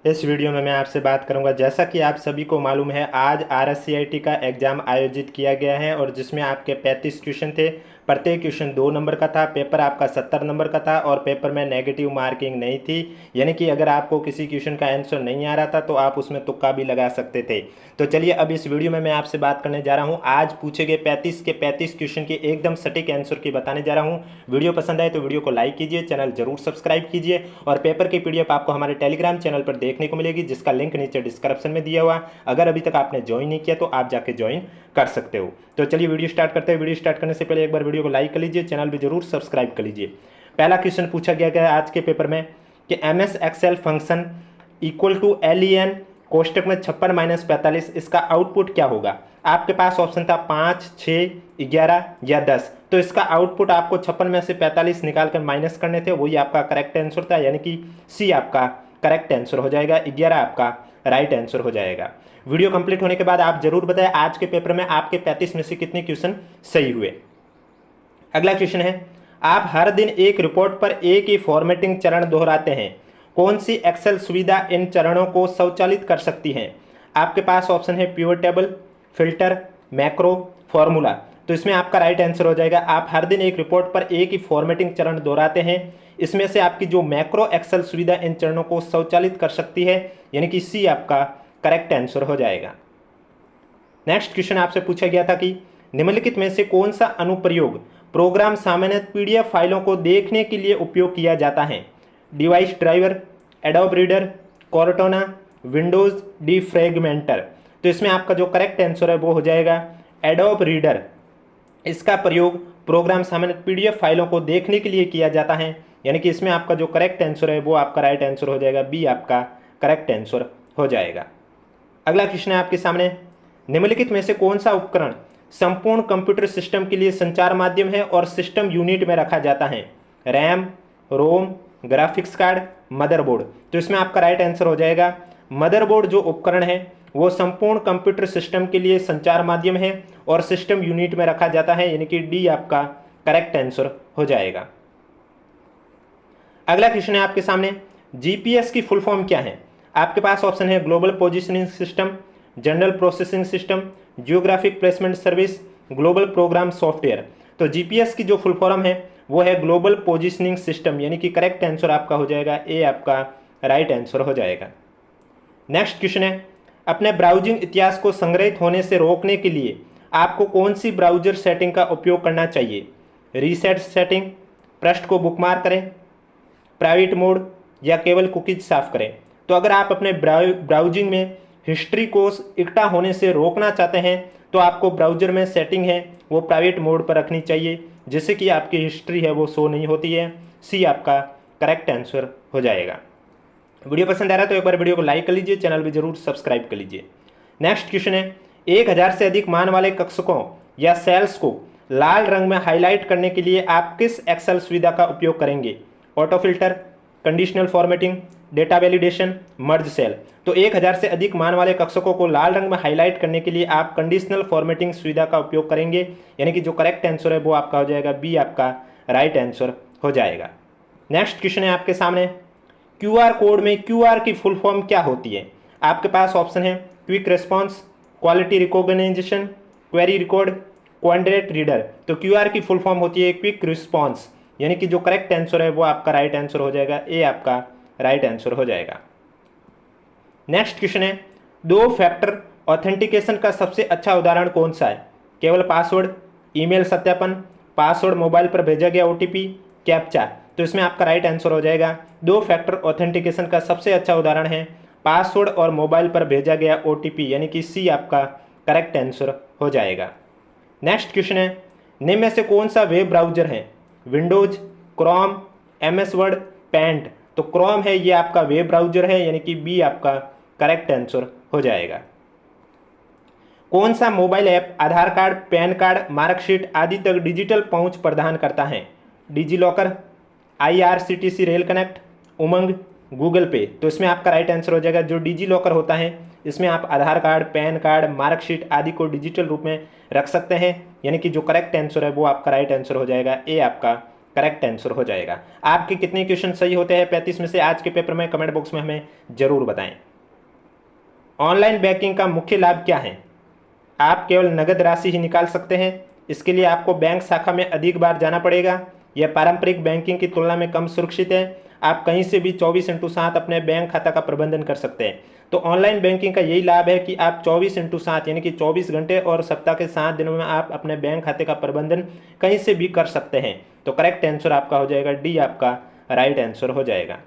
इस वीडियो में मैं आपसे बात करूंगा। जैसा कि आप सभी को मालूम है, आज RSCIT का एग्ज़ाम आयोजित किया गया है और जिसमें आपके 35 क्वेश्चन थे। प्रत्येक क्वेश्चन 2 नंबर का था। पेपर आपका 70 नंबर का था और पेपर में नेगेटिव मार्किंग नहीं थी, यानी कि अगर आपको किसी क्वेश्चन का आंसर नहीं आ रहा था तो आप उसमें तुक्का भी लगा सकते थे। तो चलिए अब इस वीडियो में मैं आपसे बात करने जा रहा हूँ। आज पूछे गए 35 के 35 क्वेश्चन के एकदम सटीक आंसर की बताने जा रहा हूँ। वीडियो पसंद आए तो वीडियो को लाइक कीजिए, चैनल जरूर सब्सक्राइब कीजिए और पेपर की PDF आपको हमारे टेलीग्राम चैनल पर देखने को मिलेगी, जिसका लिंक नीचे डिस्क्रिप्शन में दिया हुआ। अगर अभी तक आपने ज्वाइन नहीं किया तो आप जाके ज्वाइन कर सकते हो। तो चलिए वीडियो स्टार्ट करते हैं। वीडियो स्टार्ट करने से पहले एक बार वीडियो को लाइक कर लीजिए, चैनल भी जरूर सब्सक्राइब कर लीजिए। पहला क्वेश्चन पूछा गया आज के पेपर में कि MS Excel function equal to LEN कोष्टक में 56-45 इसका आउटपुट क्या होगा। आपके पास ऑप्शन था 5, 6, 11 या 10। तो इसका आउटपुट आपको 56 में से 45 निकाल कर माइनस करने थे, वही आपका करेक्ट आंसर था, यानी कि सी आपका करेक्ट आंसर हो जाएगा, 11 आपका राइट आंसर हो जाएगा। वीडियो कंप्लीट होने के बाद आप जरूर बताएं आज के पेपर में आपके 35 में से कितने क्वेश्चन सही हुए। अगला क्वेश्चन है, आप हर दिन एक रिपोर्ट पर एक ही फॉर्मेटिंग चरण दोहराते हैं, कौन सी एक्सेल सुविधा इन चरणों को स्वचालित कर सकती है। आपके पास ऑप्शन है pure table, filter, macro, formula. तो इसमें आपका राइट आंसर हो जाएगा, आप हर दिन एक रिपोर्ट पर एक ही फॉर्मेटिंग चरण दोहराते हैं। इसमें से आपकी जो मैक्रो एक्सेल सुविधा इन चरणों को स्वचालित कर सकती है, यानी कि सी आपका करेक्ट आंसर हो जाएगा। नेक्स्ट क्वेश्चन आपसे पूछा गया था कि निम्नलिखित में से कौन सा अनुप्रयोग प्रोग्राम सामान्यतः PDF फाइलों को देखने के लिए उपयोग किया जाता है। Device driver, adobe reader, Cortana, Windows defragmenter. तो इसमें आपका जो करेक्ट आंसर है वो हो जाएगा एडोब रीडर। इसका प्रयोग प्रोग्राम सामान्य PDF फाइलों को देखने के लिए किया जाता है, यानी कि इसमें आपका जो करेक्ट आंसर है वो आपका राइट आंसर हो जाएगा, बी आपका करेक्ट आंसर हो जाएगा। अगला क्वेश्चन है आपके सामने, निम्नलिखित में से कौन सा उपकरण संपूर्ण कंप्यूटर सिस्टम के लिए संचार माध्यम है और सिस्टम यूनिट में रखा जाता है। रैम, रोम, ग्राफिक्स कार्ड, मदरबोर्ड। तो इसमें आपका राइट आंसर हो जाएगा मदरबोर्ड जो उपकरण है वो संपूर्ण कंप्यूटर सिस्टम के लिए संचार माध्यम है और सिस्टम यूनिट में रखा जाता है, यानी कि डी आपका करेक्ट आंसर हो जाएगा। अगला क्वेश्चन है आपके सामने, GPS की फुल फॉर्म क्या है। आपके पास ऑप्शन है global positioning system, general processing system, geographic placement service, global program software. तो GPS की जो फुल फॉर्म है वो है ग्लोबल पोजिशनिंग सिस्टम, यानी कि करेक्ट आंसर आपका हो जाएगा, ए आपका राइट आंसर हो जाएगा। नेक्स्ट क्वेश्चन है, अपने ब्राउजिंग इतिहास को संग्रहित होने से रोकने के लिए आपको कौन सी ब्राउजर सेटिंग का उपयोग करना चाहिए। रीसेट सेटिंग, पृष्ठ को बुकमार्क करें, प्राइवेट मोड या केवल कुकीज साफ करें। तो अगर आप अपने ब्राउजिंग में हिस्ट्री को इकट्ठा होने से रोकना चाहते हैं तो आपको ब्राउजर में सेटिंग है वो प्राइवेट मोड पर रखनी चाहिए, जिससे कि आपकी हिस्ट्री है वो शो नहीं होती है। सी आपका करेक्ट आंसर हो जाएगा। वीडियो पसंद आ रहा है तो एक बार वीडियो को लाइक कर लीजिए, चैनल भी जरूर सब्सक्राइब कर लीजिए। नेक्स्ट क्वेश्चन है, 1000 से अधिक मान वाले कक्षकों या सेल्स को लाल रंग में हाईलाइट करने के लिए आप किस एक्सेल सुविधा का उपयोग करेंगे। Auto filter, conditional formatting, data validation, merge cell. तो 1000 से अधिक मान वाले कक्षकों को लाल रंग में हाईलाइट करने के लिए आप कंडीशनल फॉर्मेटिंग सुविधा का उपयोग करेंगे, यानी कि जो करेक्ट आंसर है वो आपका हो जाएगा, बी आपका राइट आंसर हो जाएगा। नेक्स्ट क्वेश्चन है आपके सामने, QR कोड में QR की फुल फॉर्म क्या होती है। आपके पास ऑप्शन है quick response, quality recognition, query record, quadrant reader. तो QR की फुल फॉर्म होती है क्विक रिस्पॉन्स, यानी कि जो करेक्ट आंसर है वो आपका राइट आंसर हो जाएगा, ए आपका राइट आंसर हो जाएगा। नेक्स्ट क्वेश्चन है, 2 फैक्टर ऑथेंटिकेशन का सबसे अच्छा उदाहरण कौन सा है। केवल पासवर्ड, ईमेल सत्यापन, पासवर्ड मोबाइल पर भेजा गया OTP, कैप्चा। तो इसमें आपका राइट आंसर हो जाएगा, 2 फैक्टर ऑथेंटिकेशन का सबसे अच्छा उदाहरण है पासवर्ड और मोबाइल पर भेजा गया OTP, यानी कि सी आपका करेक्ट आंसर हो जाएगा। नेक्स्ट क्वेश्चन है, निम्न में से कौन सा वेब ब्राउजर है। Windows, Chrome, MS Word, paint. तो क्रोम है ये आपका वेब ब्राउजर है, यानी कि बी आपका करेक्ट आंसर हो जाएगा। कौन सा मोबाइल ऐप आधार कार्ड, पैन कार्ड, मार्कशीट आदि तक डिजिटल पहुंच प्रदान करता है। Digi locker, IRCTC rail connect, उमंग, गूगल पे। तो इसमें आपका राइट आंसर हो जाएगा, जो डिजी लॉकर होता है इसमें आप आधार कार्ड, पैन कार्ड, मार्कशीट आदि को डिजिटल रूप में रख सकते हैं, यानी कि जो करेक्ट आंसर है वो आपका राइट आंसर हो जाएगा, ए आपका करेक्ट आंसर हो जाएगा। आपके कितने क्वेश्चन सही होते हैं 35 में से आज के पेपर में, कमेंट बॉक्स में हमें जरूर बताएं। ऑनलाइन बैंकिंग का मुख्य लाभ क्या है? आप केवल नगद राशि ही निकाल सकते हैं, इसके लिए आपको बैंक शाखा में अधिक बार जाना पड़ेगा। यह पारंपरिक बैंकिंग की तुलना में कम सुरक्षित है। आप कहीं से भी 24/7 अपने बैंक खाता का प्रबंधन कर सकते हैं। तो ऑनलाइन बैंकिंग का यही लाभ है कि आप 24/7 यानी कि 24 घंटे और सप्ताह के 7 दिनों में आप अपने बैंक खाते का प्रबंधन कहीं से भी कर सकते हैं। तो करेक्ट आंसर आपका हो जाएगा डी, आपका राइट आंसर हो जाएगा।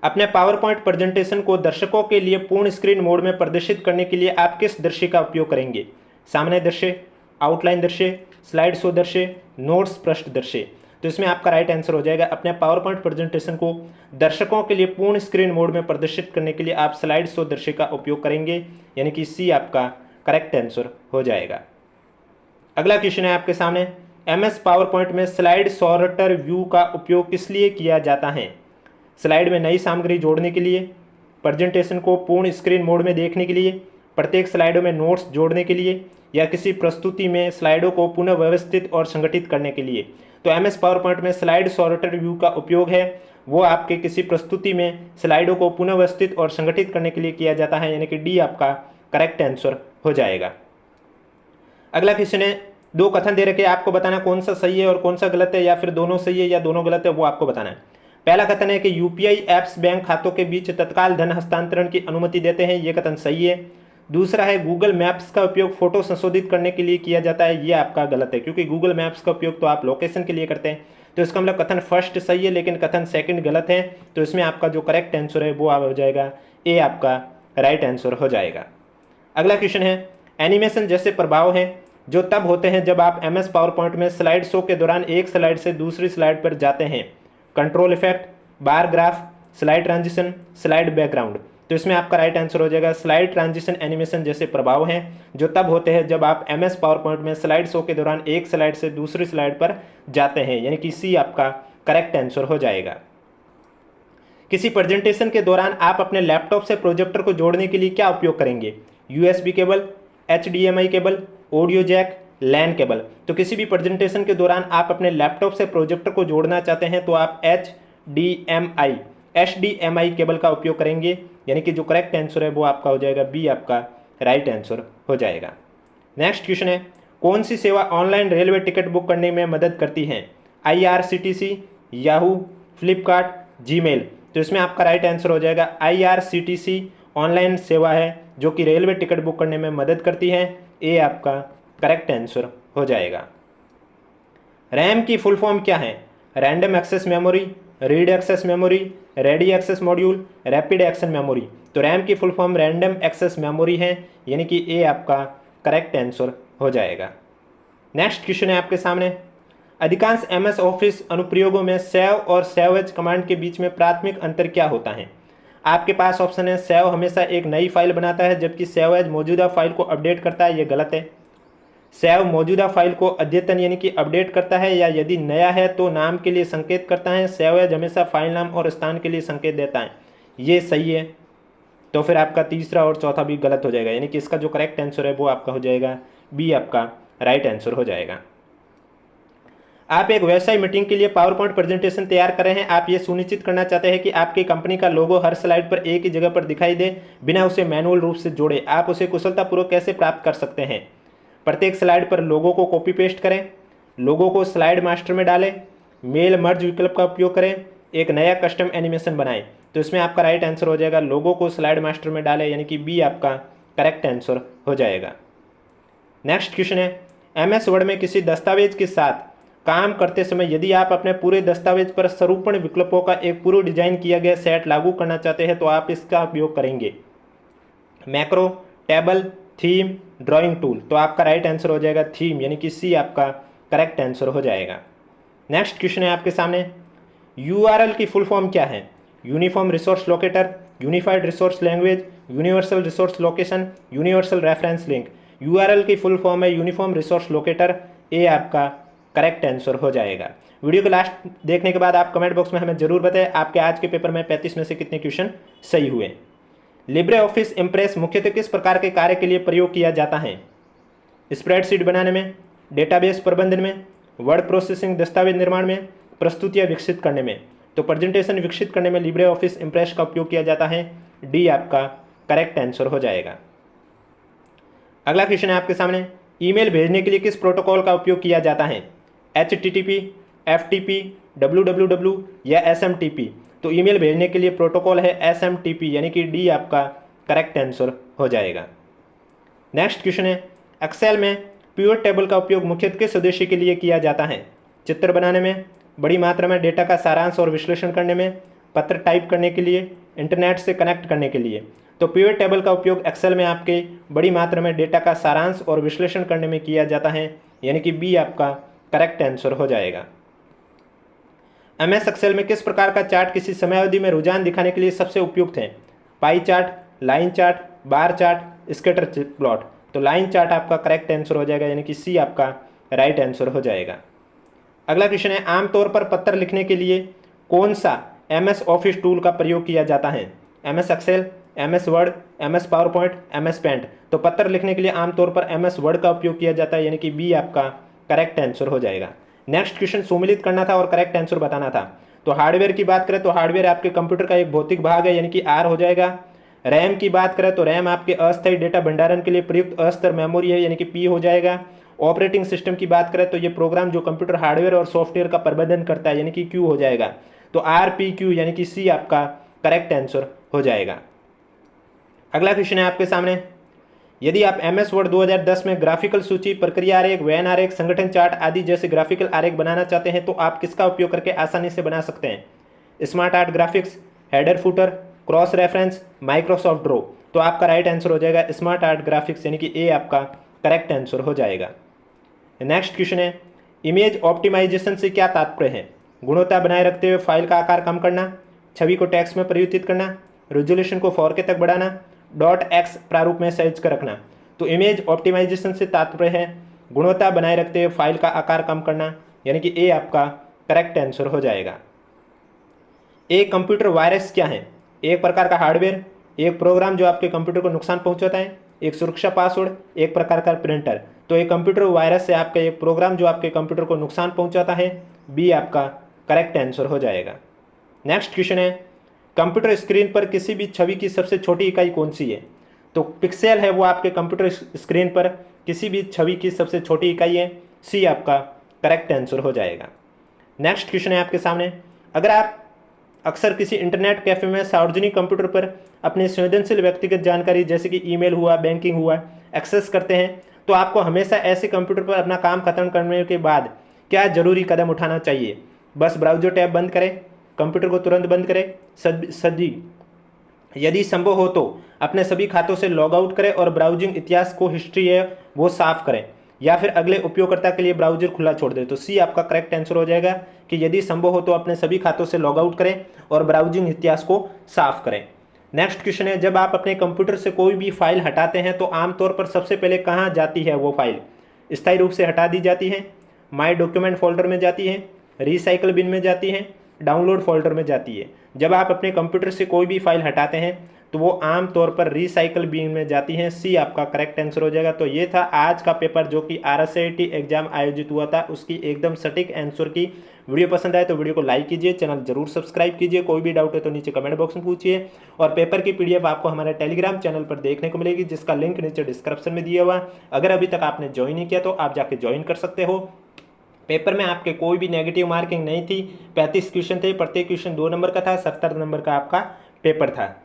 अपने पावर पॉइंट प्रेजेंटेशन को दर्शकों के लिए पूर्ण स्क्रीन मोड में प्रदर्शित करने के लिए आप किस दृश्य का उपयोग करेंगे? सामने दृश्य, आउटलाइन दृश्य, स्लाइड शो दृश्य, नोट्स पृष्ठ दृश्य। तो इसमें आपका राइट आंसर हो जाएगा अपने पावर पॉइंट प्रेजेंटेशन को दर्शकों के लिए पूर्ण स्क्रीन मोड में प्रदर्शित करने के लिए आप स्लाइड शो दृश्य का उपयोग करेंगे, यानी कि सी आपका करेक्ट आंसर हो जाएगा। अगला क्वेश्चन है आपके सामने, MS पावर पॉइंट में स्लाइड सॉर्टर व्यू का उपयोग किस लिए किया जाता है? स्लाइड में नई सामग्री जोड़ने के लिए, प्रेजेंटेशन को पूर्ण स्क्रीन मोड में देखने के लिए, प्रत्येक स्लाइडों में नोट्स जोड़ने के लिए, या किसी प्रस्तुति में स्लाइडों को पुनः व्यवस्थित और संगठित करने के लिए। तो MS पावर पॉइंट में स्लाइड सॉर्टर व्यू का उपयोग है वो आपके किसी प्रस्तुति में स्लाइडों को पुनः व्यवस्थित और संगठित करने के लिए किया जाता है, यानी कि डी आपका करेक्ट आंसर हो जाएगा। अगला क्वेश्चन है, दो कथन दे रखे, आपको बताना कौन सा सही है और कौन सा गलत है, या फिर दोनों सही है या दोनों गलत है, वो आपको बताना है। पहला कथन है कि UPI ऐप्स बैंक खातों के बीच तत्काल धन हस्तांतरण की अनुमति देते हैं, ये कथन सही है। दूसरा है गूगल मैप्स का उपयोग फोटो संशोधित करने के लिए किया जाता है, ये आपका गलत है, क्योंकि गूगल मैप्स का उपयोग तो आप लोकेशन के लिए करते हैं। तो इसका मतलब कथन फर्स्ट सही है लेकिन कथन सेकंड गलत है। तो इसमें आपका जो करेक्ट आंसर है वो हो जाएगा ए, आपका राइट आंसर हो जाएगा। अगला क्वेश्चन है, एनिमेशन जैसे प्रभाव हैं जो तब होते हैं जब आप MS पावर पॉइंट में स्लाइड शो के दौरान एक स्लाइड से दूसरी स्लाइड पर जाते हैं। Control effect, bar graph, slide transition, slide background. तो इसमें आपका राइट आंसर हो जाएगा स्लाइड ट्रांजिशन एनिमेशन जैसे प्रभाव हैं जो तब होते हैं जब आप MS पावर पॉइंट में स्लाइड शो के दौरान एक स्लाइड से दूसरी स्लाइड पर जाते हैं, यानी कि सी आपका करेक्ट आंसर हो जाएगा। किसी प्रेजेंटेशन के दौरान आप अपने लैपटॉप से प्रोजेक्टर को जोड़ने के लिए क्या उपयोग करेंगे? USB cable, HDMI cable, audio jack, LAN cable. तो किसी भी प्रेजेंटेशन के दौरान आप अपने लैपटॉप से प्रोजेक्टर को जोड़ना चाहते हैं तो आप HDMI केबल का उपयोग करेंगे, यानी कि जो करेक्ट आंसर है वो आपका हो जाएगा बी, आपका राइट आंसर हो जाएगा। नेक्स्ट क्वेश्चन है, कौन सी सेवा ऑनलाइन रेलवे टिकट बुक करने में मदद करती है? IRCTC, Yahoo, Flipkart, Gmail. तो इसमें आपका राइट आंसर हो जाएगा IRCTC ऑनलाइन सेवा है जो कि रेलवे टिकट बुक करने में मदद करती है, ए आपका करेक्ट आंसर हो जाएगा। रैम की फुल फॉर्म क्या है? Random access memory, read access memory, ready access module, rapid action memory. तो रैम की full form random access memory है, यानी कि ए आपका करेक्ट आंसर हो जाएगा। नेक्स्ट क्वेश्चन है आपके सामने, अधिकांश MS ऑफिस अनुप्रयोगों में सेव और सेव एज कमांड के बीच में प्राथमिक अंतर क्या होता है? आपके पास ऑप्शन है, सेव हमेशा एक नई फाइल बनाता है जबकि सेव एज मौजूदा फाइल को अपडेट करता है, ये गलत है। सेव मौजूदा फाइल को अद्यतन यानी कि अपडेट करता है या यदि नया है तो नाम के लिए संकेत करता है। सेव एज हमेशा फाइल नाम और स्थान के लिए संकेत देता है, ये सही है। तो फिर आपका तीसरा और चौथा भी गलत हो जाएगा, यानी कि इसका जो करेक्ट आंसर है वो आपका हो जाएगा बी, आपका राइट आंसर हो जाएगा। आप एक व्यवसाय मीटिंग के लिए पावर पॉइंट प्रेजेंटेशन तैयार कर रहे हैं। आप ये सुनिश्चित करना चाहते हैं कि आपकी कंपनी का लोगो हर स्लाइड पर एक ही जगह पर दिखाई दे बिना उसे मैनुअल रूप से जोड़े। आप उसे कुशलतापूर्वक कैसे प्राप्त कर सकते हैं? प्रत्येक स्लाइड पर लोगो को कॉपी पेस्ट करें, लोगो को स्लाइड मास्टर में डालें, मेल मर्ज विकल्प का उपयोग करें, एक नया कस्टम एनिमेशन बनाएं। तो इसमें आपका राइट आंसर हो जाएगा लोगो को स्लाइड मास्टर में डालें, यानी कि बी आपका करेक्ट आंसर हो जाएगा। नेक्स्ट क्वेश्चन है, MS वर्ड में किसी दस्तावेज के साथ काम करते समय यदि आप अपने पूरे दस्तावेज पर सरूपण विकल्पों का एक पूर्व डिजाइन किया गया सेट लागू करना चाहते हैं तो आप इसका उपयोग करेंगे। Macro, table, theme, drawing tool. तो आपका राइट आंसर हो जाएगा थीम, यानी कि सी आपका करेक्ट आंसर हो जाएगा। नेक्स्ट क्वेश्चन है आपके सामने, URL की फुल फॉर्म क्या है? Uniform resource locator, unified resource language, universal resource location, universal reference link. URL की फुल फॉर्म है यूनिफॉर्म रिसोर्स लोकेटर, ए आपका करेक्ट आंसर हो जाएगा। वीडियो को लास्ट देखने के बाद आप कमेंट बॉक्स में हमें जरूर बताएं आपके आज के पेपर में 35 में से कितने क्वेश्चन सही हुए। लिब्रे ऑफिस इम्प्रेस मुख्यतः किस प्रकार के कार्य के लिए प्रयोग किया जाता है? स्प्रेडशीट बनाने में, डेटाबेस प्रबंधन में, वर्ड प्रोसेसिंग दस्तावेज निर्माण में, प्रस्तुतियाँ विकसित करने में। तो प्रेजेंटेशन विकसित करने में लिब्रे ऑफिस इम्प्रेस का उपयोग किया जाता है। डी आपका करेक्ट आंसर हो जाएगा। अगला क्वेश्चन है आपके सामने, ईमेल भेजने के लिए किस प्रोटोकॉल का उपयोग किया जाता है? HTTP, FTP, WWW या SMTP? तो ईमेल भेजने के लिए प्रोटोकॉल है SMTP, यानी कि डी आपका करेक्ट आंसर हो जाएगा। नेक्स्ट क्वेश्चन है, एक्सेल में पिवट टेबल का उपयोग मुख्यतः किस उद्देश्य के लिए किया जाता है? चित्र बनाने में, बड़ी मात्रा में डेटा का सारांश और विश्लेषण करने में, पत्र टाइप करने के लिए, इंटरनेट से कनेक्ट करने के लिए। तो पिवट टेबल का उपयोग एक्सेल में आपके बड़ी मात्रा में डेटा का सारांश और विश्लेषण करने में किया जाता है, यानी कि बी आपका करेक्ट आंसर हो जाएगा। MS एक्सेल में किस प्रकार का चार्ट किसी समयावधि में रुझान दिखाने के लिए सबसे उपयुक्त है? Pie chart, line chart, bar chart, scatter plot. तो लाइन चार्ट आपका करेक्ट आंसर हो जाएगा, यानी कि सी आपका राइट आंसर हो जाएगा। अगला क्वेश्चन है, आमतौर पर पत्र लिखने के लिए कौन सा MS ऑफिस टूल का प्रयोग किया जाता है? MS Excel, MS Word, MS PowerPoint, MS Paint. तो पत्र लिखने के लिए आमतौर पर MS वर्ड का उपयोग किया जाता है, यानी कि बी आपका करेक्ट आंसर हो जाएगा। नेक्स्ट क्वेश्चन सुमिलित करना था और करेक्ट आंसर बताना था। तो हार्डवेयर की बात करें तो हार्डवेयर आपके कंप्यूटर का एक भौतिक भाग है, यानी कि आर हो जाएगा। रैम की बात करें तो रैम आपके अस्थायी डेटा भंडारण के लिए प्रयुक्त अस्तर मेमोरी है, यानी कि पी हो जाएगा। ऑपरेटिंग सिस्टम की बात करें तो ये प्रोग्राम जो कंप्यूटर हार्डवेयर और सॉफ्टवेयर का प्रबंधन करता है, यानी कि क्यू हो जाएगा। तो RPQ, यानी कि सी आपका करेक्ट आंसर हो जाएगा। अगला क्वेश्चन है आपके सामने, यदि आप MS वर्ड 2010 में ग्राफिकल सूची, प्रक्रिया आरेख, वैन आरेख, संगठन चार्ट आदि जैसे ग्राफिकल आरेख बनाना चाहते हैं तो आप किसका उपयोग करके आसानी से बना सकते हैं? Smart art graphics, header footer, cross reference, Microsoft draw. तो आपका राइट आंसर हो जाएगा स्मार्ट आर्ट ग्राफिक्स, यानी कि ए आपका करेक्ट आंसर हो जाएगा। नेक्स्ट क्वेश्चन है, इमेज ऑप्टिमाइजेशन से क्या तात्पर्य है? गुणवत्ता बनाए रखते हुए फाइल का आकार कम करना, छवि को टेक्स्ट में परिवर्तित करना, रेजोल्यूशन को 4K तक बढ़ाना, .x प्रारूप में सहेज कर रखना। तो इमेज ऑप्टिमाइजेशन से तात्पर्य है गुणवत्ता बनाए रखते हुए फाइल का आकार कम करना, यानी कि ए आपका करेक्ट आंसर हो जाएगा। एक कंप्यूटर वायरस क्या है? एक प्रकार का हार्डवेयर, एक प्रोग्राम जो आपके कंप्यूटर को नुकसान पहुंचाता है, एक सुरक्षा पासवर्ड, एक प्रकार का प्रिंटर। तो एक कंप्यूटर वायरस से आपका एक प्रोग्राम जो आपके कंप्यूटर को नुकसान पहुंचाता है, बी आपका करेक्ट आंसर हो जाएगा। नेक्स्ट क्वेश्चन है, कंप्यूटर स्क्रीन पर किसी भी छवि की सबसे छोटी इकाई कौन सी है? तो पिक्सेल है वो आपके कंप्यूटर स्क्रीन पर किसी भी छवि की सबसे छोटी इकाई है, सी आपका करेक्ट आंसर हो जाएगा। नेक्स्ट क्वेश्चन है आपके सामने, अगर आप अक्सर किसी इंटरनेट कैफे में सार्वजनिक कंप्यूटर पर अपनी संवेदनशील व्यक्तिगत जानकारी जैसे कि ईमेल हुआ, बैंकिंग हुआ, एक्सेस करते हैं, तो आपको हमेशा ऐसे कंप्यूटर पर अपना काम खत्म करने के बाद क्या जरूरी कदम उठाना चाहिए? बस ब्राउजर टैब बंद करें, कंप्यूटर को तुरंत बंद करें, यदि संभव हो तो अपने सभी खातों से लॉग आउट करें और ब्राउजिंग इतिहास को हिस्ट्री है वो साफ करें, या फिर अगले उपयोगकर्ता के लिए ब्राउजर खुला छोड़ दें। तो सी आपका करेक्ट आंसर हो जाएगा कि यदि संभव हो तो अपने सभी खातों से लॉग आउट करें और ब्राउजिंग इतिहास को साफ करें। नेक्स्ट क्वेश्चन है, जब आप अपने कंप्यूटर से कोई भी फाइल हटाते हैं तो आमतौर पर सबसे पहले कहाँ जाती है वो फाइल? स्थायी रूप से हटा दी जाती है, माई डॉक्यूमेंट फोल्डर में जाती है, रिसाइकल बिन में जाती है, डाउनलोड फोल्डर में जाती है। जब आप अपने कंप्यूटर से कोई भी फाइल हटाते हैं तो वो आम तौर पर रिसाइकल बिन में जाती हैं, सी आपका करेक्ट आंसर हो जाएगा। तो ये था आज का पेपर जो कि RSIT एग्जाम आयोजित हुआ था, उसकी एकदम सटीक आंसर की। वीडियो पसंद आए तो वीडियो को लाइक कीजिए, चैनल जरूर सब्सक्राइब कीजिए, कोई भी डाउट है तो नीचे कमेंट बॉक्स में पूछिए। और पेपर की PDF आपको हमारे टेलीग्राम चैनल पर देखने को मिलेगी, जिसका लिंक नीचे डिस्क्रिप्शन में दिया हुआ। अगर अभी तक आपने ज्वाइन नहीं किया तो आप जाके ज्वाइन कर सकते हो। पेपर में आपके कोई भी नेगेटिव मार्किंग नहीं थी, 35 क्वेश्चन थे, प्रत्येक क्वेश्चन 2 नंबर का था, 70 नंबर का आपका पेपर था।